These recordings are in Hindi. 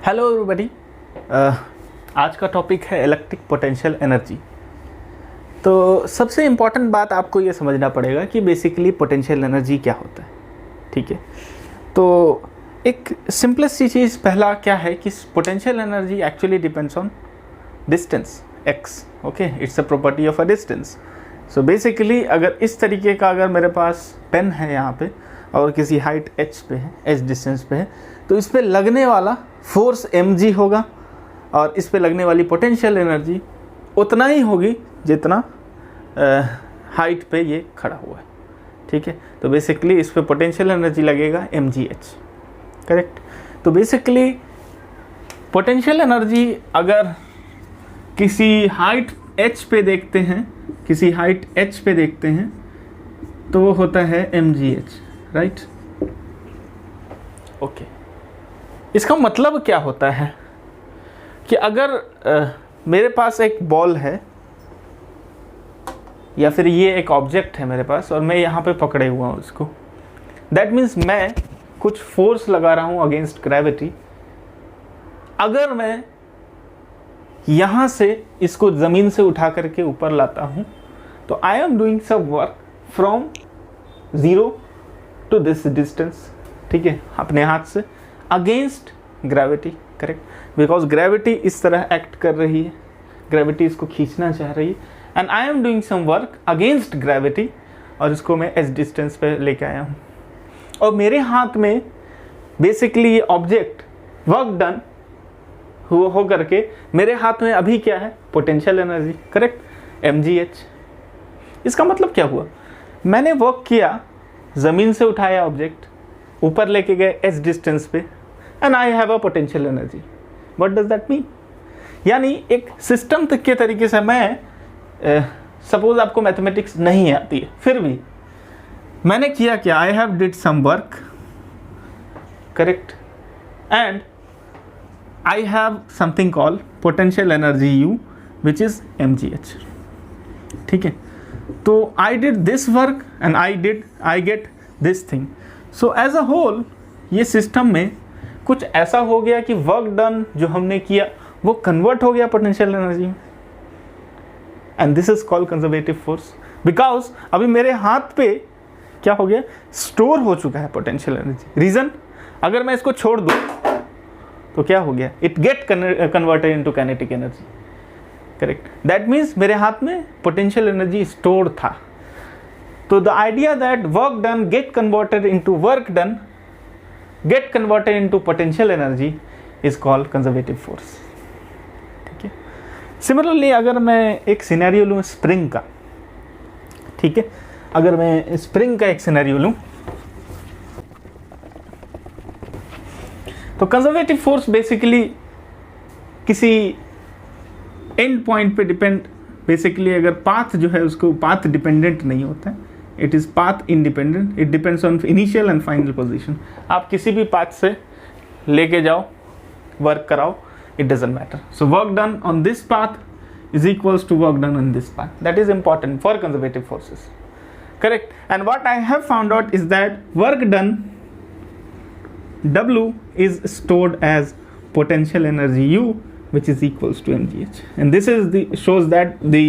Hello everybody. आज का टॉपिक है इलेक्ट्रिक पोटेंशियल एनर्जी। तो सबसे इम्पॉर्टेंट बात आपको ये समझना पड़ेगा कि बेसिकली पोटेंशियल एनर्जी क्या होता है। ठीक है, तो एक सिंपलेस्ट सी चीज़ पहला क्या है कि potential energy actually depends on distance x। Okay, it's a property of a distance. So basically अगर इस तरीके का अगर मेरे पास पेन है यहाँ पे और किसी हाइट h पे है, h डिस्टेंस पे है, तो इस पे लगने वाला फोर्स mg होगा और इस पे लगने वाली पोटेंशियल एनर्जी उतना ही होगी जितना हाइट पे ये खड़ा हुआ है। ठीक है, तो बेसिकली इस पे पोटेंशियल एनर्जी लगेगा mgh। करेक्ट। तो बेसिकली पोटेंशियल एनर्जी अगर किसी हाइट h पे देखते हैं, किसी हाइट h पे देखते हैं तो वो होता है mgh, राइट। ओके, इसका मतलब क्या होता है कि अगर मेरे पास एक बॉल है या फिर ये एक ऑब्जेक्ट है मेरे पास और मैं यहाँ पे पकड़े हुआ हूँ इसको, दैट मीन्स मैं कुछ फोर्स लगा रहा हूँ अगेंस्ट ग्रेविटी। अगर मैं यहाँ से इसको ज़मीन से उठा करके ऊपर लाता हूँ तो I am doing some work from 0 to this distance. ठीक है, अपने हाथ से against gravity. Correct, because gravity इस तरह एक्ट कर रही है, ग्रेविटी इसको खींचना चाह रही है and I am doing some work against gravity और इसको मैं एस डिस्टेंस पे लेके आया हूँ और मेरे हाथ में बेसिकली ये ऑब्जेक्ट वर्क डन हो करके मेरे हाथ में अभी क्या है, पोटेंशियल एनर्जी। Correct, mgh। इसका मतलब क्या हुआ, मैंने वर्क किया, ज़मीन से उठाया ऑब्जेक्ट, ऊपर लेके गए एस डिस्टेंस पे and I have a potential energy. What does that mean? यानी एक सिस्टम तक के तरीके से मैं सपोज आपको मैथमेटिक्स नहीं आती है, फिर भी मैंने किया क्या, I have did some work, correct, and I have something called potential energy U which is mgh। ठीक है, तो I did this work and I get this thing। So as a whole ये सिस्टम में कुछ ऐसा हो गया कि वर्क डन जो हमने किया वो कन्वर्ट हो गया पोटेंशियल एनर्जी में and this is called conservative force. Because अभी मेरे हाथ पे क्या हो गया, स्टोर हो चुका है पोटेंशियल एनर्जी। रीजन, अगर मैं इसको छोड़ दूँ तो क्या हो गया, it get converted into kinetic energy. Correct, that means मेरे हाथ में पोटेंशियल एनर्जी स्टोर था। तो the idea that work done gate converted into work done gate converted into potential energy is called conservative force. ठीक है, सिमिलरली अगर मैं एक सिनेरियो लूँ स्प्रिंग का, ठीक है, अगर मैं स्प्रिंग का एक सिनेरियो लूँ तो कंजर्वेटिव फोर्स बेसिकली किसी एंड पॉइंट पे डिपेंड, बेसिकली अगर पाथ जो है उसको पाथ डिपेंडेंट नहीं होता है, it is path independent, it depends on initial and final position. आप किसी भी पाथ से लेके जाओ, वर्क कराओ, it doesn't matter. So work done on this path is equals to work done on this path. That is important for conservative forces. Correct, and what I have found out is that work done W is stored as potential energy U, which is equals to mgh, and this is shows that the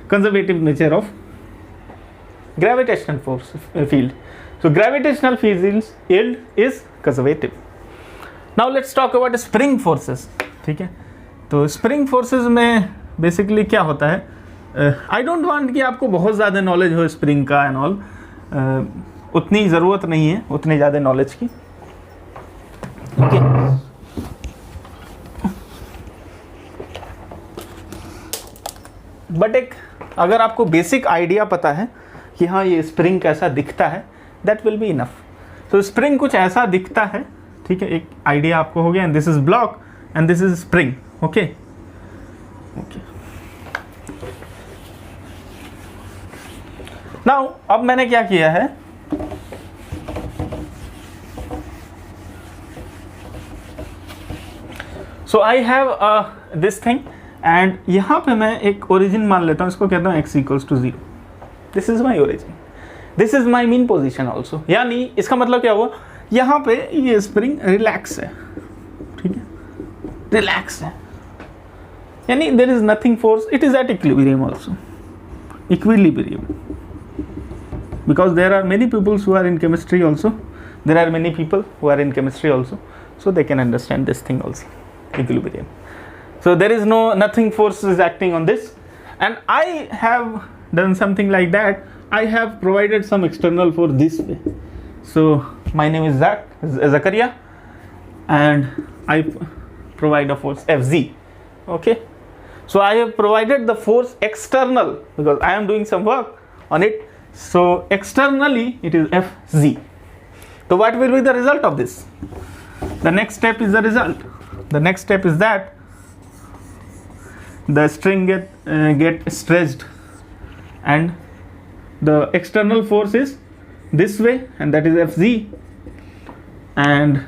conservative nature of gravitational force field. So gravitational field is conservative. Now let's talk about spring forces. ठीक है, तो spring forces में basically क्या होता है, I don't want कि आपको बहुत ज़्यादा नॉलेज हो स्प्रिंग का एंड ऑल, उतनी ज़रूरत नहीं है उतनी ज़्यादा नॉलेज की। Okay. बट एक अगर आपको बेसिक आइडिया पता है कि हाँ ये स्प्रिंग कैसा दिखता है, दैट विल बी इनफ। तो स्प्रिंग कुछ ऐसा दिखता है, ठीक है, एक आइडिया आपको हो गया, and this is block and this is spring. Okay okay, now अब मैंने क्या किया है, so I have this thing and यहाँ पे मैं एक ओरिजिन मान लेता हूँ, इसको कहता हूँ x equals to 0। This is my origin, this is my mean position also. यानी इसका मतलब क्या हुआ, यहाँ पे ये स्प्रिंग रिलैक्स है, ठीक है, रिलैक्स है, यानी there is nothing force, it is at equilibrium also, equilibrium, because there are many people who are in chemistry also, there are many people who are in chemistry also, so they can understand this thing also, equilibrium. So there is nothing force is acting on this, and I have done something like that. I have provided some external force this way. So my name is Zakaria, and I provide a force Fz. Okay, so I have provided the force external because I am doing some work on it. So externally it is Fz. So what will be the result of this? The next step is the result. The next step is that the string get stretched, and the external force is this way, and that is Fz, and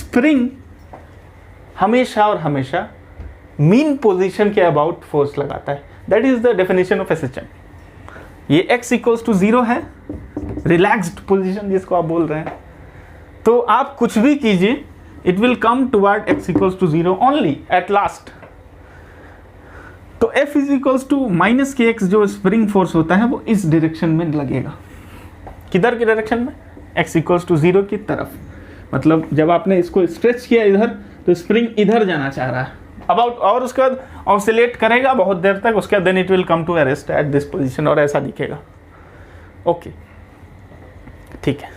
spring हमेशा और हमेशा मीन पोजीशन के अबाउट फोर्स लगाता है. That is the definition of SHM. ये x इक्वल्स टू 0 है, रिलैक्स्ड पोजीशन जिसको आप बोल रहे हैं. तो आप कुछ भी कीजिए, it will come toward x equals to 0 only at last. तो F is equals to minus kx जो स्प्रिंग फोर्स होता है वो इस डायरेक्शन में लगेगा. किधर की डायरेक्शन में? x इक्वल्स टू 0 की तरफ. मतलब जब आपने इसको स्ट्रेच किया इधर, तो स्प्रिंग इधर जाना चाह रहा है अबाउट, और उसके बाद ऑसिलेट करेगा बहुत देर तक, उसके बाद then it will come to a rest at this position, और ऐसा दिखेगा. ओके, ठीक है.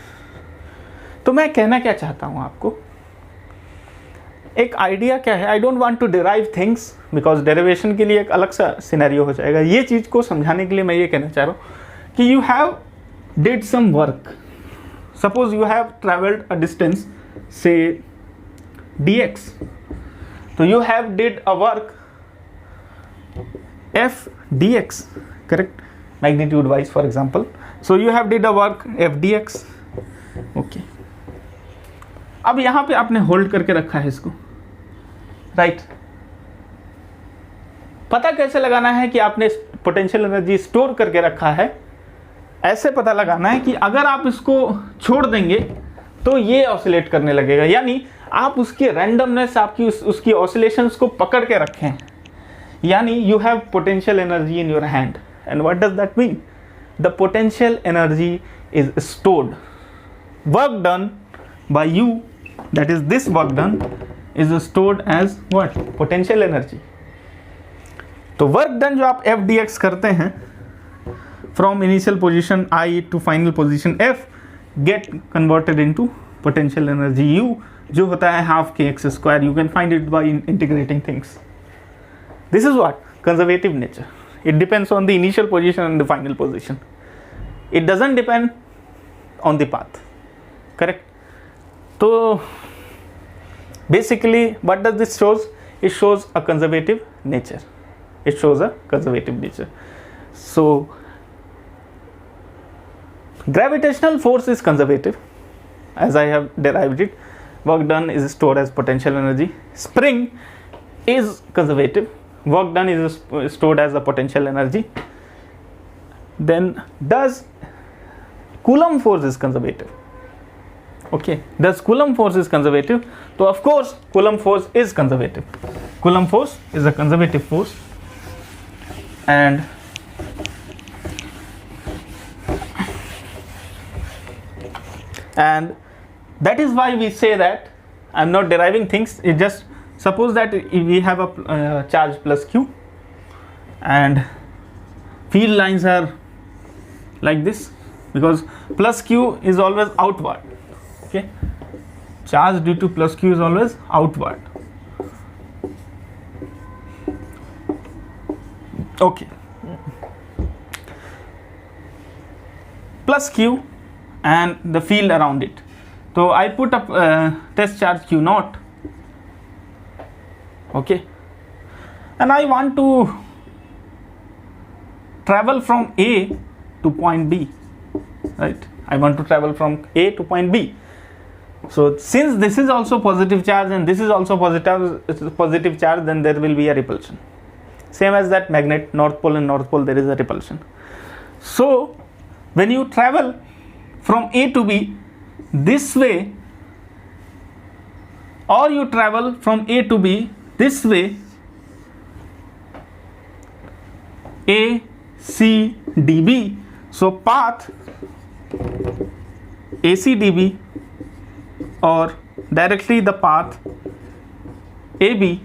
तो मैं कहना क्या चाहता हूं आपको, एक आइडिया क्या है. I don't want to derive things because derivation के लिए एक अलग सा सिनेरियो हो जाएगा. ये चीज को समझाने के लिए मैं ये कहना चाह रहा हूं कि you have did some work. Suppose you have travelled a distance से dx. So you have did a work f dx, correct, magnitude wise for example. So you have did a work f dx. Okay, अब यहां पे आपने होल्ड करके रखा है इसको, राइट. पता कैसे लगाना है कि आपने पोटेंशियल एनर्जी स्टोर करके रखा है? ऐसे पता लगाना है कि अगर आप इसको छोड़ देंगे तो ये ऑसिलेट करने लगेगा, यानी आप उसकी रैंडमनेस, आपकी उसकी ऑसिलेशंस को पकड़ के रखें. यानी you have potential energy in your hand, and what does that mean? The potential energy is stored. Work done by you, that is this work done, is stored as what? Potential energy. तो वर्क डन जो आप F dx करते हैं from initial position I to final position F get converted into potential energy U, जो होता है half kx square. You can find it by integrating things. This is what? Conservative nature. It depends on the initial position and the final position. It doesn't depend on the path, correct. तो basically what does this shows? It shows a conservative nature. It shows a conservative nature. So gravitational force is conservative, as I have derived it. Work done is stored as potential energy. Spring is conservative. Work done is stored as a potential energy. Then does Coulomb force is conservative? Okay, does Coulomb force is conservative? So of course Coulomb force is conservative. Coulomb force is a conservative force, and that is why we say that I'm not deriving things. It just suppose that we have a charge plus q, and field lines are like this, because plus q is always outward. Okay, charge due to plus q is always outward. Okay, plus q and the field around it. So I put up test charge q naught. Okay, and I want to travel from A to point B, right? I want to travel from A to point B. So since this is also positive charge and this is also positive charge, then there will be a repulsion. Same as that magnet, north pole and north pole, there is a repulsion. So when you travel from A to B this way, or you travel from A to B this way, A C D B, so path AC DB or directly the path AB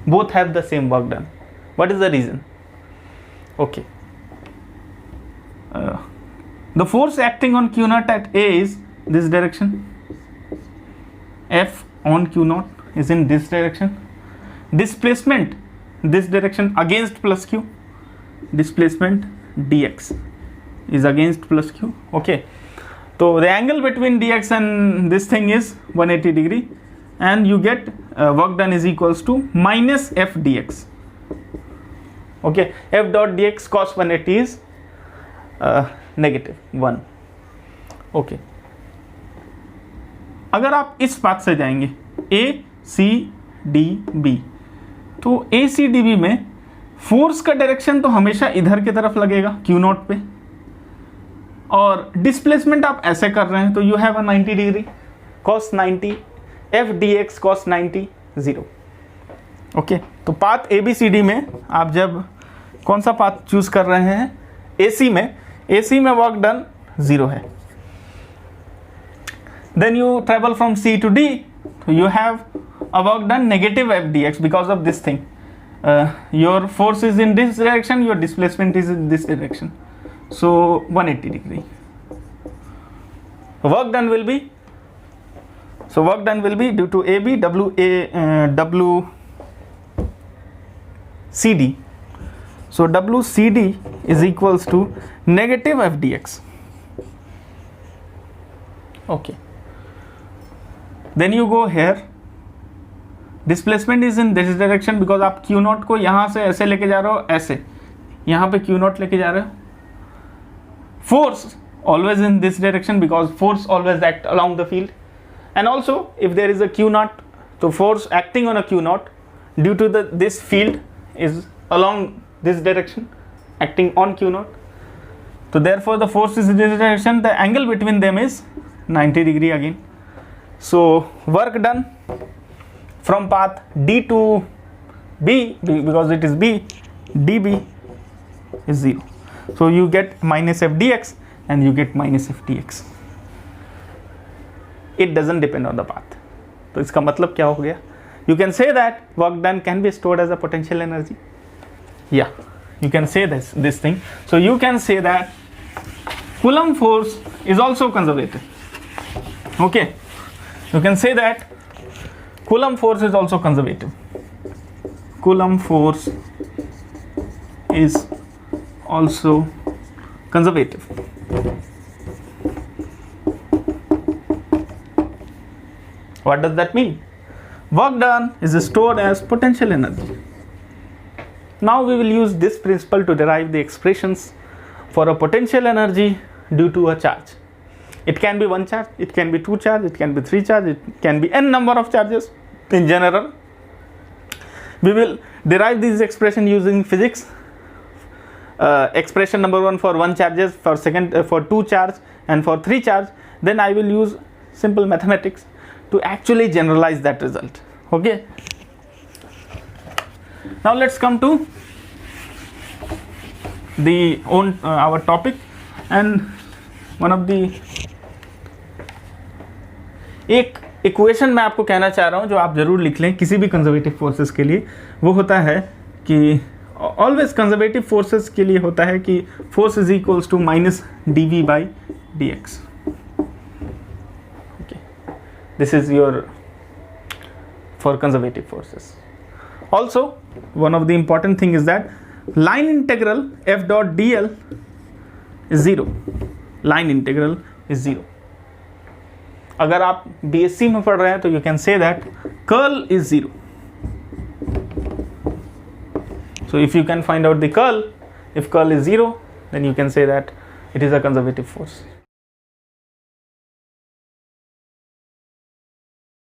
both have the same work done. What is the reason? Okay, the force acting on Q naught at A is this direction, F on Q naught is in this direction, displacement this direction against plus Q, displacement dx is against plus Q. Okay, so the angle between dx and this thing is 180 degree, and you get work done is equals to minus F dx. Okay, F dot dx cos 180 is -1. Okay, अगर आप इस पाथ से जाएंगे ए सी डी बी, तो ए सी डी बी में फोर्स का डायरेक्शन तो हमेशा इधर की तरफ लगेगा Q नॉट पे, और डिस्प्लेसमेंट आप ऐसे कर रहे हैं तो you have a 90 degree cos 90 F dx cos 90 0. Okay, तो path A B C D में आप जब कौन सा पाथ चूज कर रहे हैं, AC में वर्क डन 0 है. Then you travel from C to D, so you have a work done negative F dx because of this thing. Your force is in this direction, your displacement is in this direction, so 180 degree. Work done will be due to AB W CD. So WCD is equals to negative F dx. Okay. Then you go here, displacement is in this direction because आप Q नॉट को यहाँ से ऐसे लेके जा रहे हो, ऐसे यहाँ पे Q नॉट लेके जा रहे हो. Force always in this direction because force always act along the field, and also if there is a Q naught, so force acting on a Q naught due to this field is along this direction acting on Q naught, so therefore the force is in this direction. The angle between them is 90 degree again. So work done from path D to B, because it is B, dB is 0. So you get minus F dx and you get minus F dx. It doesn't depend on the path. तो इसका मतलब क्या हो गया? You can say that work done can be stored as a potential energy. Yeah, you can say this thing. So you can say that Coulomb force is also conservative. Okay, you can say that Coulomb force is also conservative. Coulomb force is also conservative. What does that mean? Work done is stored as potential energy. Now we will use this principle to derive the expressions for a potential energy due to a charge. It can be one charge, it can be two charge, it can be three charge, it can be n number of charges. In general, we will derive this expression using physics. Expression number 1 for 1 charges, for second for 2 charge, and for 3 charge. Then I will use simple mathematics to actually generalize that result. Okay, now let's come to the our topic, and one of the एक इक्वेशन मैं आपको कहना चाह रहा हूं जो आप जरूर लिख लें किसी भी कंजर्वेटिव फोर्सेस के लिए. वो होता है कि ऑलवेज कंजर्वेटिव फोर्सेस के लिए होता है कि force is equals to minus dv by dx. Okay, this is your for conservative forces. Also, one of the important thing is that line integral f dot dl is 0. Line integral is 0. अगर आप BSc में पढ़ रहे हैं तो you can say that curl is 0. So if you can find out the curl, if curl is 0, then you can say that it is a conservative force.